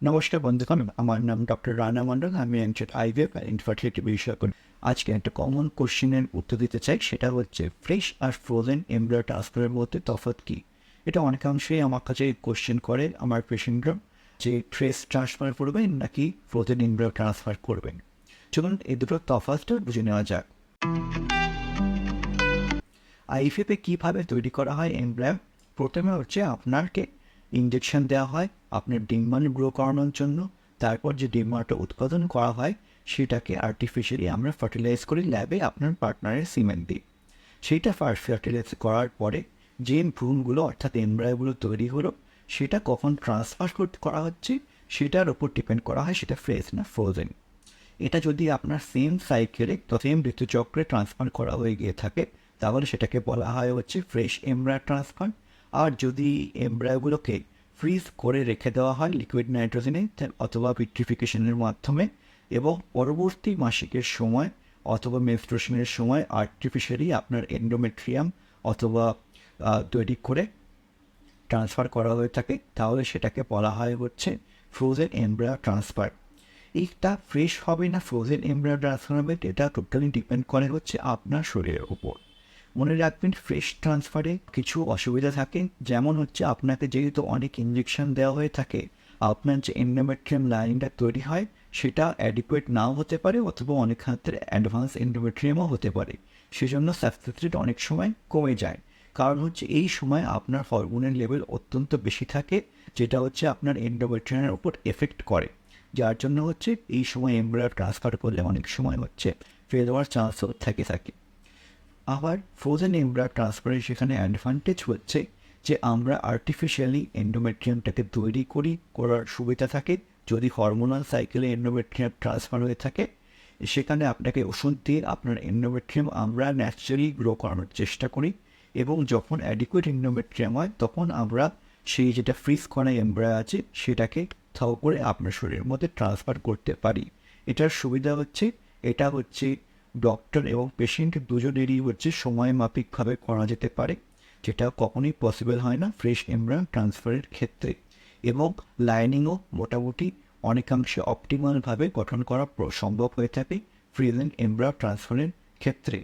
নমস্কার বন্ধুগণ, আমার নাম ডক্টর রানা মণ্ডল। আমি একজন আইভিএফ আর ইনফার্টিলিটি বিশেষজ্ঞ। আজকে একটা কমন কোশ্চেনের উত্তর দিতে চাই, সেটা হচ্ছে ফ্রেশ আর ফ্রোজেন এমব্রায়ো ট্রান্সফারের মধ্যে তফাৎ কী। এটা অনেকাংশেই আমার কাছে কোশ্চেন করে আমার পেশেন্টরা, যে ফ্রেশ ট্রান্সফার করবেন নাকি ফ্রোজেন এমব্রায়ো ট্রান্সফার করবেন। চলুন এই দুটোর তফাৎটা বুঝে নেওয়া যাক। আইভিএফে কীভাবে তৈরি করা হয় এমব্রায়ো? প্রথমে হচ্ছে আপনাকে ইঞ্জেকশন দেওয়া হয় আপনার ডিম্বাণু গ্রো করানোর জন্য। তারপর যে ডিম্বাণুটা উৎপাদন করা হয় সেটাকে আর্টিফিশিয়ালি আমরা ফার্টিলাইজ করি ল্যাবে আপনার পার্টনারের সিমেন্ট দিই। সেইটা ফার্টিলাইজ করার পরে যে ভ্রূণগুলো অর্থাৎ এমব্রায়োগুলো তৈরি হলো, সেটা কখন ট্রান্সফার করা হচ্ছে সেটার ওপর ডিপেন্ড করা হয় সেটা ফ্রেশ না ফ্রোজেন। এটা যদি আপনার সেম সাইকেলে সেম ঋতুচক্রে ট্রান্সফার করা হয়ে গিয়ে থাকে তাহলে সেটাকে বলা হয় হচ্ছে ফ্রেশ এমব্রায়ো ট্রান্সফার। আর যদি এমব্রায়োগুলোকে ফ্রিজ করে রেখে দেওয়া হয় লিকুইড নাইট্রোজেনে অথবা ভিট্রিফিকেশনের মাধ্যমে, এবং পরবর্তী মাসিকের সময় অথবা মেনস্ট্রুয়েশনের সময় আর্টিফিশিয়ালি আপনার এন্ডোমেট্রিয়াম অথবা তৈরি করে ট্রান্সফার করা হয়ে থাকে, তাহলে সেটাকে বলা হয় হচ্ছে ফ্রোজেন এমব্রায়ো ট্রান্সফার। এইটা ফ্রেশ হবে না ফ্রোজেন এমব্রায়ো ট্রান্সফার হবে, এটা টোটালি ডিপেন্ড করে হচ্ছে আপনার শরীরের উপর। মনে রাখবেন, ফ্রেশ ট্রান্সফারে কিছু অসুবিধা থাকে, যেমন হচ্ছে আপনাকে যেহেতু অনেক ইঞ্জেকশন দেওয়া হয়ে থাকে, আপনার যে এন্ডোমেট্রিয়াম লাইনটা তৈরি হয় সেটা অ্যাডিকুয়েট নাও হতে পারে, অথবা অনেক ক্ষেত্রে অ্যাডভান্স এন্ডোমেট্রিয়ামও হতে পারে। সেজন্য সাকসেস রেট অনেক সময় কমে যায়, কারণ হচ্ছে এই সময় আপনার হরমোনের লেভেল অত্যন্ত বেশি থাকে, যেটা হচ্ছে আপনার এন্ডোমেট্রিয়ামের উপর এফেক্ট করে, যার জন্য হচ্ছে এই সময় এমব্রায়ো ট্রান্সফার করলে অনেক সময় হচ্ছে ফেল হওয়ার চান্সও থাকে। আবার ফ্রোজেন এমব্রায়ো ট্রান্সফারের সেখানে অ্যাডভান্টেজ হচ্ছে যে আমরা আর্টিফিশিয়ালি এন্ডোমেট্রিয়ামটাকে তৈরি করার সুবিধা থাকে। যদি হরমোনাল সাইকেলে এন্ডোমেট্রিয়াম ট্রান্সফার হয়ে থাকে, সেখানে আপনাকে ওষুধ দিয়ে আপনার এন্ডোমেট্রিয়াম আমরা ন্যাচারালি গ্রো করানোর চেষ্টা করি, এবং যখন অ্যাডিকুয়েট এন্ডোমেট্রিয়াম হয় তখন আমরা সেই যেটা ফ্রিজ করা এমব্রায়ো আছে সেটাকে থাও করে আপনার শরীরের মধ্যে ট্রান্সফার করতে পারি। এটার সুবিধা হচ্ছে এটা হচ্ছে ডক্টর এবং পেশেন্ট দুজনেরই হচ্ছে সময় মাফিকভাবে করা যেতে পারে, যেটা কখনোই পসিবল হয় না ফ্রেশ এমব্রায়ো ট্রান্সফারের ক্ষেত্রে, এবং লাইনিংও মোটামুটি অনেকাংশে অপটিমালভাবে গঠন করা সম্ভব হয়ে থাকে ফ্রোজেন এমব্রায়ো ট্রান্সফারের ক্ষেত্রে।